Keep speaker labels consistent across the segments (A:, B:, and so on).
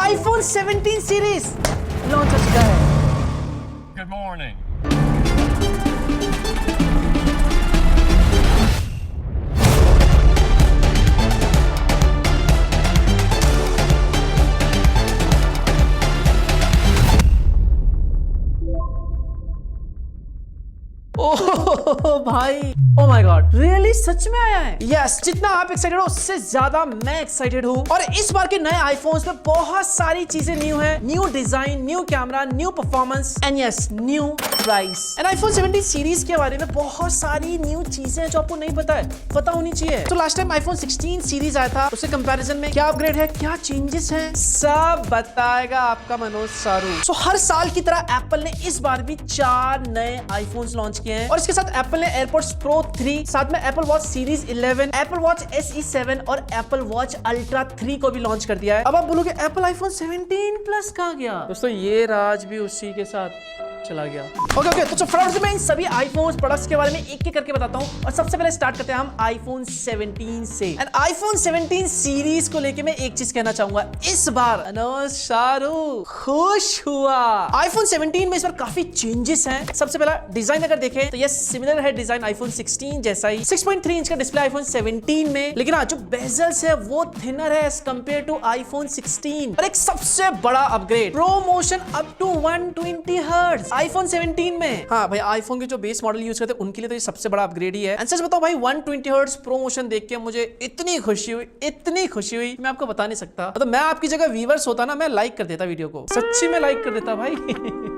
A: IPhone 17 series launch हो चुका है।
B: Good morning.
A: ओह भाई, ओ माय गॉड, रियली सच में आया है? यस, जितना आप एक्साइटेड हो उससे ज्यादा मैं एक्साइटेड हूँ। और इस बार के नए आईफोन्स में बहुत सारी चीजें न्यू है, new design, new camera, new performance and yes new price. And iPhone 17 series के बारे में बहुत सारी न्यू चीजें हैं जो आपको नहीं पता है, पता होनी चाहिए। तो लास्ट टाइम आईफोन 16 सीरीज आया था, उसके कंपैरिजन में क्या अपग्रेड है, क्या चेंजेस हैं, सब बताएगा आपका मनोज सारू। सो हर साल की तरह एप्पल ने इस बार भी 4 नए आईफोन्स लॉन्च किए हैं और इसके साथ एप्पल ने एयरपोर्ट्स प्रो 3, साथ में Apple watch series 11, Apple watch SE 7 और एप्पल वॉच अल्ट्रा 3 को भी लॉन्च कर दिया है। अब आप बोलोगे एप्पल आईफोन 17 प्लस कहां गया? दोस्तों ये राज भी उसी के साथ चला गया। ओके, तो फ्रेंड्स मैं इन सभी आईफोन प्रोडक्ट्स के बारे में एक-एक करके बताता हूं और सबसे पहले स्टार्ट करते हैं हम आईफोन 17 से। एंड आईफोन 17 सीरीज को लेके मैं एक चीज कहना चाहूंगा, इस बार मनोज सारू खुश हुआ। आईफोन 17 में इस बार काफी चेंजेस हैं। सबसे पहला डिजाइन अगर देखें तो ये सिमिलर है डिजाइन आईफोन 16 जैसा ही, 6.3 इंच का डिस्प्ले आईफोन 17 में, लेकिन हाँ जो बेजल्स है वो थिनर है एज कंपेयर टू आईफोन 16। और एक सबसे बड़ा upgrade, ProMotion up to 120 hertz iPhone 17 में। हाँ भाई, आईफोन के जो बेस मॉडल यूज करते हैं उनके लिए तो ये सबसे बड़ा अपग्रेड ही है। एंड सच बताओ भाई, 120 हर्ट्ज प्रो मोशन देख के मुझे इतनी खुशी हुई मैं आपको बता नहीं सकता। मतलब मैं आपकी जगह व्यूअर्स होता ना, मैं लाइक कर देता वीडियो को, सच्ची में लाइक कर देता भाई।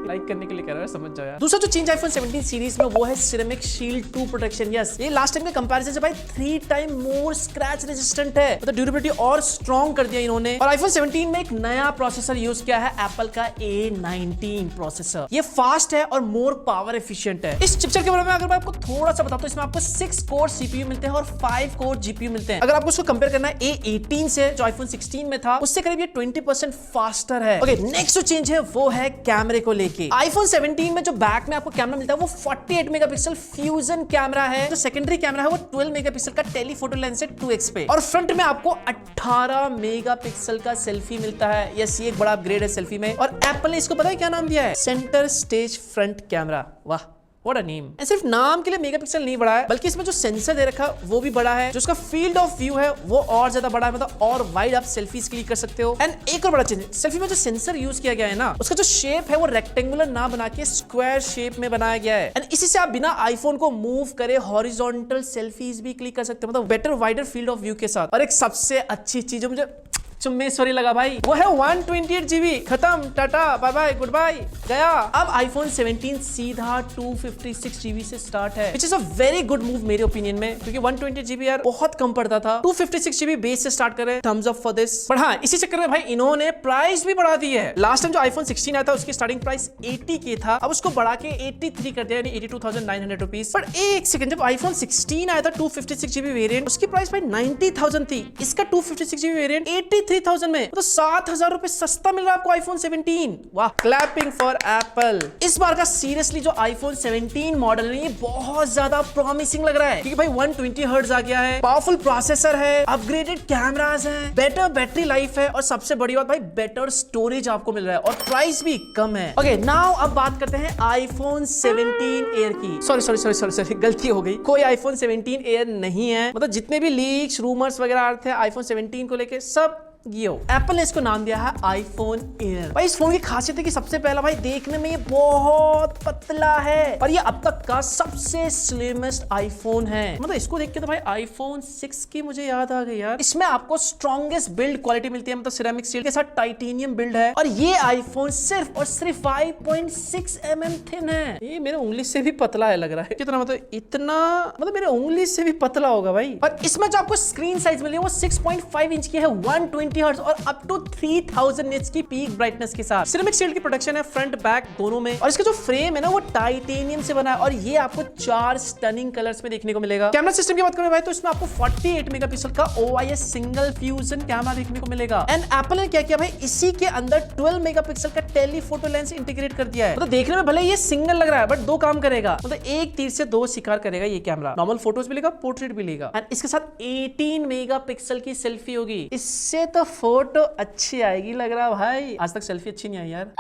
A: लाइक करने के लिए कह रहा है, समझ जाओ यार। दूसरा जो चेंज आईफोन 17 सीरीज में वो है सिरेमिक शील्ड 2 प्रोटेक्शन। यस, ये लास्ट टाइम के कंपैरिजन से भाई 3 टाइम मोर स्क्रैच रेजिस्टेंट है, मतलब ड्यूरेबिलिटी और स्ट्रॉन्ग कर दिया इन्होंने। और आईफोन 17 में एक नया प्रोसेसर यूज किया है, एप्पल का A19 प्रोसेसर। ये फास्ट है और मोर पावर एफिशिएंट है। इस चिपसेट के बारे में अगर मैं आपको थोड़ा सा बताऊं तो इसमें आपको 6 कोर सीपीयू मिलते हैं और 5 कोर जीपीयू मिलते हैं। अगर आपको इसको कंपेयर करना है A18 से जो आईफोन 16 में था, उससे करीब ये 20% फास्टर है। ओके, नेक्स्ट जो चेंज है वो है कैमरे को लेके। आईफोन 17 में जो बैक में आपको कैमरा मिलता है वो 48 मेगापिक्सल फ्यूजन कैमरा है। जो सेकेंडरी कैमरा है वो 12 मेगापिक्सल का टेलीफोटो लेंस है 2x पे, और फ्रंट में आपको 18 मेगापिक्सल का सेल्फी मिलता है। यस, ये एक बड़ा अपग्रेड है सेल्फी में। और एप्पल ने इसको पता है क्या नाम दिया है? Centre stage front camera. वाह, व्हाट अ नेम। सिर्फ नाम के लिए मेगापिक्सल नहीं बढ़ा है, बल्कि इसमें जो सेंसर दे रखा है वो भी बड़ा है। जो उसका फील्ड ऑफ व्यू है वो और ज्यादा बड़ा है, मतलब और वाइड आप सेल्फीज क्लिक कर सकते हो। एंड एक और बड़ा चेंज, सेल्फी में जो सेंसर यूज किया गया है ना, उसका जो शेप है वो रेक्टेंगुलर ना बना के स्क्वायर शेप में बनाया गया है। एंड इसी से आप बिना आईफोन को मूव करे हॉरिजॉन्टल सेल्फीज भी क्लिक कर सकते हो, मतलब better wider field of view के साथ। और एक सबसे अच्छी चीज जो मुझे चुम्मेश्वरी लगा भाई, वो है 128 GB। खत्म, tata bye bye goodbye, गया। अब आईफोन 17 सीधा 256 GB से स्टार्ट है, which is a very good move मेरे ओपिनियन में, क्योंकि 128 GB यार बहुत कम पड़ता था। 256 GB बेस से स्टार्ट करे, थम्स अप फॉर दिस। पर हाँ, इसी चक्कर में भाई इन्होंने प्राइस भी बढ़ा दी है। लास्ट टाइम जो आईफोन 16 आया था उसकी स्टार्टिंग प्राइस 80K था, अब उसको बढ़ा के 83 कर दिया, यानी 82,900 रुपीज। पर एक सेकंड, जब आईफोन 16 आया था 256 GB वेरिएंट, उसकी प्राइस भाई 90,000 थी। इसका 256 GB वेरिएंट 83,000 में, तो 7,000 रुपए सस्ता मिल रहा है आपको आईफोन 17। वाह, क्लैपिंग फॉर एप्पल। इस बार का सीरियसली जो आईफोन 17 मॉडल है ये बहुत ज्यादा प्रॉमिसिंग लग रहा है, क्योंकि भाई 120 हर्ट्ज आ गया है, पावरफुल प्रोसेसर है, अपग्रेडेड कैमरास हैं, बेटर बैटरी लाइफ है, और सबसे बड़ी बात भाई बेटर स्टोरेज आपको मिल रहा है, और प्राइस भी कम है। ओके, नाउ अब बात करते हैं आईफोन 17 एयर की। सॉरी, गलती हो गई, कोई आईफोन 17 एयर नहीं है। मतलब जितने भी लीक्स, रूमर्स वगैरह आ रहे थे आईफोन 17 को लेके, सब एप्पल ने इसको नाम दिया है आईफोन एयर। भाई इस फोन की खासियत है कि सबसे पहला भाई देखने में ये बहुत पतला है, और ये अब तक का सबसे स्लिमेस्ट आईफोन है। मतलब इसको देख के तो भाई आईफोन 6 की मुझे याद आ गई यार। इसमें आपको स्ट्रॉन्गेस्ट बिल्ड क्वालिटी मिलती है, मतलब सिरेमिक स्टील के साथ टाइटेनियम बिल्ड है, और ये आईफोन सिर्फ और सिर्फ 5.6 mm थिन है। ये मेरे उंगली से भी पतला है लग रहा है। कितना मतलब इतना, मतलब मेरे उंगली से भी पतला होगा भाई। और इसमें जो आपको स्क्रीन साइज मिली है वो 6.5 इंच की है, 120 हर्ट्ज और अप टू 3000 निट्स की पीक ब्राइटनेस के साथ। सिरेमिक शील्ड की प्रोटेक्शन है फ्रंट बैक दोनों में, और इसका जो फ्रेम है ना वो टाइटेनियम से बना है, और ये आपको 4 स्टनिंग कलर्स में देखने को मिलेगा। कैमरा सिस्टम की बात करें भाई तो इसमें आपको 48 मेगापिक्सल का OIS सिंगल फ्यूजन कैमरा देखने को मिलेगा। एंड एप्पल ने क्या किया भाई, इसी के अंदर 12 मेगापिक्सल का टेलीफोटो लेंस इंटीग्रेट कर दिया है। मतलब देखने में भले ये सिंगल लग रहा है, बट 2 काम करेगा, मतलब एक तीर से 2 शिकार करेगा ये कैमरा। नॉर्मल फोटोज भी लेगा, पोर्ट्रेट भी लेगा, एंड इसके साथ 18 मेगापिक्सल की सेल्फी होगी। इससे तो फोटो अच्छी आएगी लग रहा है भाई। आज तक सेल्फी अच्छी नहीं आई यार।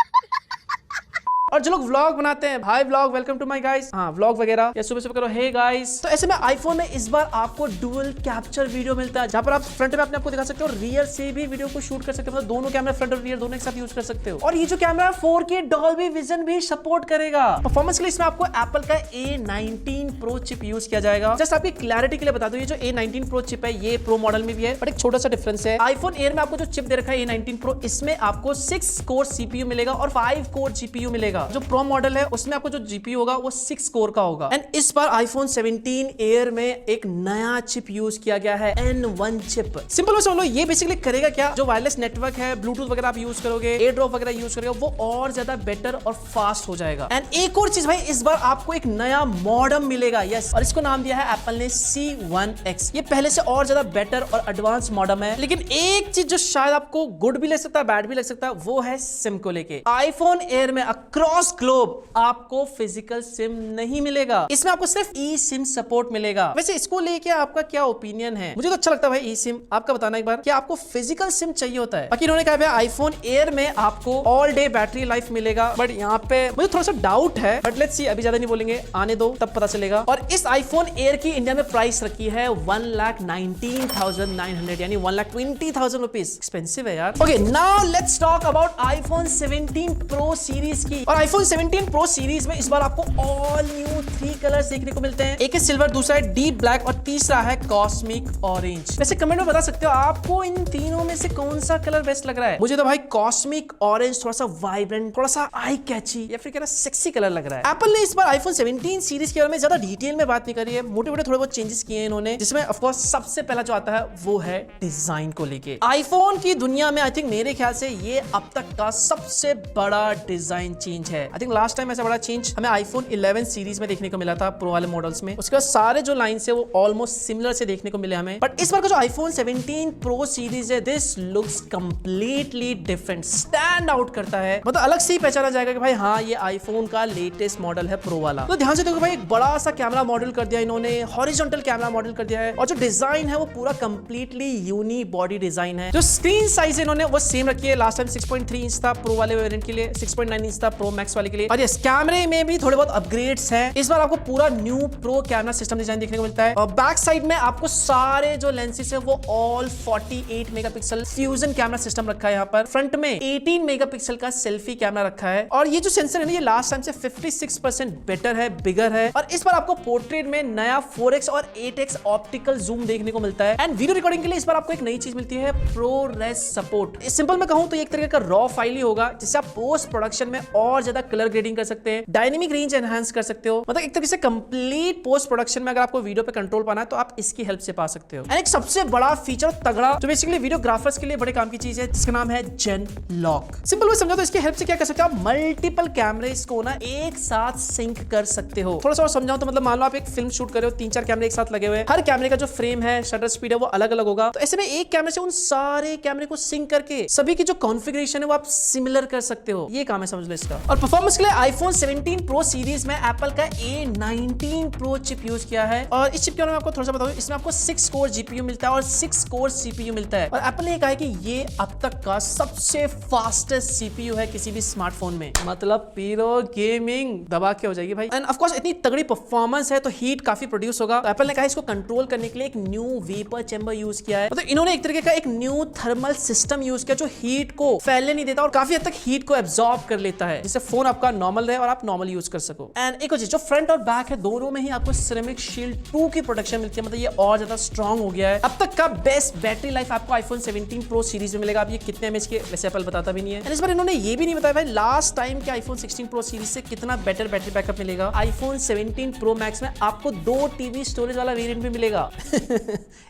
A: और जो लोग व्लॉग बनाते हैं, hi vlog, welcome to my guys, हाँ व्लॉग वगैरह या सुबह सुबह करो हे गाइस। तो ऐसे में आईफोन में इस बार आपको डुअल कैप्चर वीडियो मिलता है, जहां पर आप फ्रंट में अपने आपको दिखा सकते हो, रियर से भी वीडियो को शूट कर सकते हो, मतलब दोनों कैमरा फ्रंट और रियर दोनों एक साथ यूज कर सकते हो। और ये जो कैमरा 4K डॉल्बी विजन भी सपोर्ट करेगा। परफॉर्मेंस के लिए इसमें आपको एप्पल का A19 Pro चिप यूज किया जाएगा। जस्ट आपकी क्लैरिटी के लिए बता दो, ये जो A19 Pro चिप है ये प्रो मॉडल में भी है, बट एक छोटा सा डिफरेंस है। आईफोन एयर में आपको जो चिप दे रखा है A19 Pro, इसमें आपको 6 कोर CPU मिलेगा और 5 कोर GPU मिलेगा। जो प्रो मॉडल है उसमें आपको जो जीपीयू होगा वो 6 कोर का होगा। एंड इस बार आईफोन 17 एयर में एक नया चिप यूज किया गया है, N1 चिप। सिंपल में समझ लो, ये बेसिकली करेगा क्या, जो वायरलेस नेटवर्क है, ब्लूटूथ वगैरह आप यूज करोगे, एयर ड्रॉप वगैरह यूज करोगे, वो और ज्यादा बेटर और फास्ट हो जाएगा। एंड एक और चीज भाई, इस बार आपको एक नया मॉडम मिलेगा, यस, और इसको नाम दिया है एप्पल ने C1X। ये पहले से और ज्यादा बेटर और एडवांस मॉडम है। लेकिन एक चीज जो शायद आपको गुड भी लग सकता है, बैड भी लग सकता है, वो है सिम को लेके। आईफोन एयर में अक्रॉस ग्लोब आपको फिजिकल सिम नहीं मिलेगा, इसमें आपको सिर्फ ई सिम सपोर्ट मिलेगा। वैसे इसको लेके आपका क्या ओपिनियन है? मुझे तो अच्छा लगता है भाई ई सिम, आपका बताना एक बार, क्या आपको फिजिकल सिम चाहिए होता है? बाकी इन्होंने कहा है आईफोन एयर में आपको ऑल डे बैटरी लाइफ मिलेगा, बट यहाँ पे मुझे थोड़ा सा डाउट है, बट लेट्स सी, अभी ज्यादा नहीं बोलेंगे, आने दो तब पता चलेगा। और इस आईफोन एयर की इंडिया में प्राइस रखी है 1,19,900 यानी 1,20,000 रुपीज। एक्सपेंसिव है यार। Okay, now let's talk about iPhone 17 pro series की। और आईफोन 17 प्रो सीरीज में इस बार आपको ऑल न्यू 3 कलर्स देखने को मिलते हैं। एक है सिल्वर, दूसरा है डीप ब्लैक और तीसरा है कॉस्मिक ऑरेंज। वैसे कमेंट में बता सकते हो आपको इन तीनों में से कौन सा कलर बेस्ट लग रहा है। मुझे तो भाई कॉस्मिक ऑरेंज थोड़ा सा वाइब्रेंट, थोड़ा सा आई कैची या फिर सेक्सी कलर लग रहा है। एप्पल ने इस बार आईफोन 17 सीरीज के बारे में ज्यादा डिटेल में बात नहीं करी है, मोटे-मोटे थोड़े बहुत चेंजेस किए हैं इन्होंने, जिसमें ऑफ कोर्स सबसे पहला जो आता है वो है डिजाइन को लेके। आईफोन की दुनिया में आई थिंक मेरे ख्याल से ये अब तक का सबसे बड़ा डिजाइन चेंज है। आई थिंक लास्ट टाइम ऐसा बड़ा चेंज हमें आईफोन 11 सीरीज में देखने को मिला था, प्रो वाले मॉडल्स में। उसके बाद सारे जो लाइन है वो ऑलमोस्ट सिमिलर से देखने को मिले हमें, बट इस बार का जो आईफोन 17 प्रो सीरीज है, this looks completely different, stand out करता है। मतलब अलग से ही पहचाना जाएगा कि भाई हाँ ये आईफोन का लेटेस्ट मॉडल है प्रो वाला। तो ध्यान से देखो भाई, एक बड़ा सा कैमरा मॉडल कर दिया इन्होंने, हॉरिजॉन्टल कैमरा मॉडल कर दिया है, और जो डिजाइन है वो पूरा कंप्लीटली यूनी बॉडी डिजाइन है। जो स्क्रीन साइज इन्होंने वो सेम रखी है, लास्ट टाइम 6.3 इंच था प्रो वाले वेरिएंट के लिए, 6.9 इंच था प्रो मैक्स वाले के लिए। और यस, कैमरे में भी थोड़े बहुत अपग्रेड्स हैं। इस बार आपको पूरा new pro camera system design देखने को मिलता है, और बैक साइड में आपको सारे जो लेंसेज है वो all 48 megapixel fusion camera system रखा है। यहाँ पर फ्रंट में 18 मेगापिक्सल का सेल्फी कैमरा रखा है, और ये जो सेंसर है ना, ये लास्ट टाइम से 56% बेटर है, बिगर है। और इस बार आपको पोर्ट्रेट में नया 4x और 8x ऑप्टिकल जूम देखने को मिलता है। एंड वीडियो रिकॉर्डिंग के लिए इस बार आपको एक नई चीज मिलती है, ProRes सपोर्ट। सिंपल में कहूं तो एक तरीके का रॉ फाइल ही होगा, जिससे आप पोस्ट प्रोडक्शन में और ज्यादा कलर ग्रेडिंग कर सकते हैं, डायनेमिक रेंज एनहांस कर सकते हो। मतलब एक तरीके से कंप्लीट पोस्ट प्रोडक्शन में अगर आपको वीडियो पे कंट्रोल पाना है तो आप इसकी हेल्प से पा सकते हो। एंड एक सबसे बड़ा फीचर तगड़ा, जो बेसिकली वीडियोग्राफर्स के लिए बड़े काम की चीज है, जिसका नाम है जेन लॉक। सिंपल में समझो तो इसकी हेल्प से क्या कर सकते हो, आप मल्टीपल कैमरेस को ना एक साथ सिंक कर सकते हो। थोड़ा सा और समझाऊं तो मतलब मान लो आप एक फिल्म शूट कर रहे हो, 3-4 कैमरे एक साथ लगे हुए हैं, हर कैमरे का जो फ्रेम है, शटर स्पीड है वो अलग अलग होगा। तो ऐसे में एक कैमरे से उन सारे कैमरे को सिंक करके सभी की जो कॉन्फ़िगरेशन है वो आप सिमिलर कर सकते हो। ये काम है, समझ लो इसका। और परफॉर्मेंस के लिए आईफोन 17 प्रो सीरीज में एप्पल का A19 प्रो चिप यूज किया है, और इस चिप के बारे में आपको थोड़ा सा बताऊं, इसमें आपको 6 कोर जीपीयू मिलता है और 6 कोर सीपीयू मिलता है। और एप्पल ने कहा है कि ये अब तक का सबसे फास्टेस्ट सीपीयू है किसी भी स्मार्टफोन में, मतलब पीरो गेमिंग दबा के हो जाएगी भाई। एंड ऑफ कोर्स इतनी तगड़ी परफॉर्मेंस है तो हीट काफी प्रोड्यूस होगा। तो एप्पल ने कहा इसको कंट्रोल करने के लिए एक न्यू वेपर चैम्बर यूज किया है, मतलब इन्होंने एक तरीके का एक न्यू थर्मल सिस्टम यूज किया जो हीट को फैलने नहीं देता और काफी हद तक हीट को एब्जॉर्ब कर लेता है, जिससे फोन आपका नॉर्मल रहे और आप नॉर्मल यूज कर सको। एंड एक और चीज, जो फ्रंट और बैक है दोनों में ही आपको सिरेमिक शील्ड 2 की प्रोटेक्शन मिलती है, मतलब ये और ज्यादा स्ट्रॉन्ग हो गया है। अब तक का बेस्ट बैटरी लाइफ आपको आईफोन 17 प्रो सीरीज में मिलेगा। अब ये कितने एमएच के वैसे एप्पल बताता भी नहीं है। इस बार इन्होंने ये भी नहीं बताया भाई लास्ट टाइम के आईफोन 16 प्रो सीरीज से कितना बेटर बैटरी बैकअप मिलेगा। आईफोन 17 प्रो मैक्स में आपको 2 टीबी स्टोरेज वाला वेरिएंट भी मिलेगा।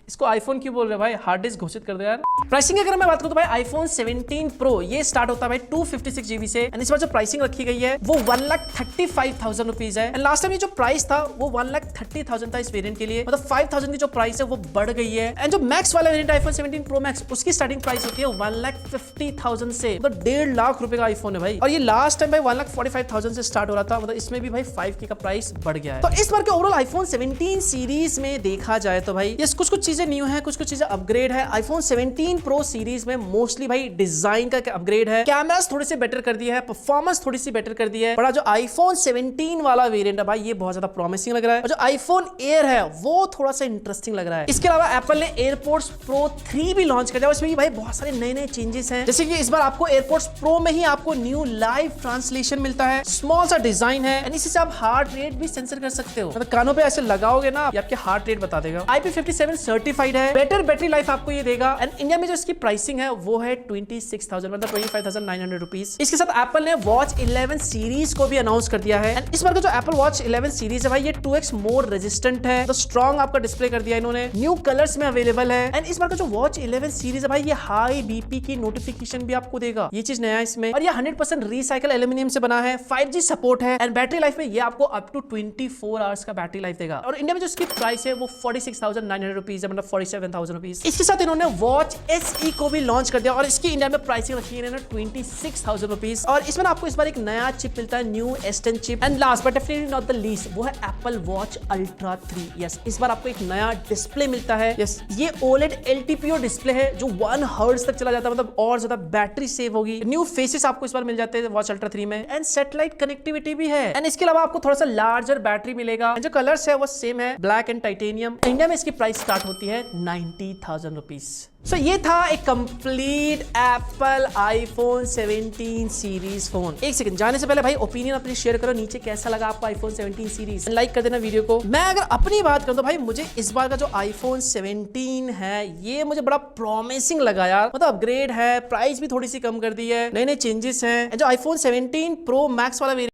A: इसको आईफोन क्यों बोल रहे भाई, हार्ड डिस्क घोषित कर दो यार। प्राइसिंग अगर मैं बात करूं तो भाई आईफोन 17 प्रो ये स्टार्ट होता है भाई 256 GB से, एंड इस बार जो प्राइसिंग रखी गई है वो 1,35,000 रुपीज है। एंड लास्ट टाइम ये जो प्राइस था वो 1,30,000 था इस वेरिएंट के लिए, मतलब 5,000 की जो प्राइस है वो बढ़ गई है। एंड जो मैक्स वाला वेरिएंट आईफोन 17 प्रो मैक्स, उसकी स्टार्टिंग प्राइस होती है 1,50,000 से, मतलब 1.5 लाख रुपए का आईफोन है भाई। और ये लास्ट टाइम भाई 1,45,000 से स्टार्ट हो रहा था, मतलब इसमें भी भाई 5K का प्राइस बढ़ गया है। तो इस बार के ओवरऑल आईफोन 17 सीरीज में देखा जाए तो भाई ये कुछ चीजें चीजें न्यू है, कुछ चीजें अपग्रेड है। आईफोन 17 प्रो सीरीज में मोस्टली भाई डिजाइन का अपग्रेड है, कैमरास थोड़े से बेटर कर दिया है, परफॉर्मेंस थोड़ी सी बेटर कर दिया है। बड़ा जो आईफोन 17 वाला वेरिएंट है भाई ये बहुत ज्यादा प्रॉमिसिंग लग रहा है, और जो आईफोन एयर है वो थोड़ा सा इंटरेस्टिंग लग रहा है। इसके अलावा एप्पल ने एयरपोर्ट्स प्रो 3 भी लॉन्च कर दिया, उसमें भी भाई बहुत सारे नए चेंजेस हैं। जैसे कि इस बार आपको एयरपोर्ट्स प्रो में ही आपको न्यू लाइव ट्रांसलेशन मिलता है, स्मॉल सा डिजाइन है, एंड इसी से आप हार्ट रेट भी सेंसर कर सकते हो। मतलब कानों पे ऐसे लगाओगे ना ये आपके हार्ट रेट बता देगा। IP57 सर्टिफाइड है, बेटर बैटरी लाइफ आपको ये देगा, एंड इंडिया में जो इसकी प्राइसिंग है वो है 26,000 मतलब 25,900 रुपीज। इसके साथ एप्पल ने वॉच 11 सीरीज को भी अनाउंस कर दिया है, एंड इस बार का जो एप्पल वॉच 11 सीरीज है भाई ये 2x मोर रेजिस्टेंट है, तो स्ट्रॉन्ग आपका डिस्प्ले कर दिया इन्होंने, न्यू कलर्स में अवेलेबल है। एंड इस बार का जो वॉच 11 सीरीज है भाई ये हाई बीपी की नोटिफिकेशन भी आपको देगा, ये चीज नया है इसमें, और ये 100% रिसाइकल एल्यूमिनियम से बना है, 5G सपोर्ट है, एंड बैटरी लाइफ में ये आपको अप टू 24 आवर्स का बैटरी लाइफ देगा। और इंडिया में जो इसकी प्राइस है वो 46,900 रुपीज है, मतलब 47,000 रुपीज। इसके साथ इन्होंने वॉच SE को भी लॉन्च कर दिया, और इसकी इंडिया में प्राइसिंग रखी है इन्होंने 26,000 रुपीज, और इसमें आपको इस बार एक नया चिप मिलता है, new S10 chip. And last but definitely not the least वो है एप्पल वॉच अल्ट्रा 3। यस, इस बार आपको एक नया डिस्प्ले मिलता है। यस, ये OLED LTPO डिस्प्ले है जो 1 हर्ट्ज तक चला जाता है, मतलब और ज्यादा बैटरी सेव होगी। न्यू फेसेस आपको इस बार मिल जाते हैं वॉच अल्ट्रा 3 में, एंड सैटेलाइट कनेक्टिविटी भी है, एंड इसके अलावा आपको थोड़ा सा लार्जर बैटरी मिलेगा। जो कलर्स है वो सेम है, ब्लैक एंड टाइटेनियम। इंडिया में इसकी प्राइस स्टार्ट होती है 90,000 रुपीज। सो ये था एक complete Apple iPhone 17 series phone. एक सेकंड जाने से पहले भाई ओपिनियन अपनी शेयर करो नीचे, कैसा लगा आपको आईफोन 17 सीरीज, लाइक कर देना वीडियो को। मैं अगर अपनी बात करूं तो भाई मुझे इस बार का जो आईफोन 17 है ये मुझे बड़ा प्रॉमिसिंग लगा यार, मतलब अपग्रेड है, प्राइस भी थोड़ी सी कम कर दी है, नए चेंजेस हैं। जो आईफोन 17 प्रो मैक्स वाला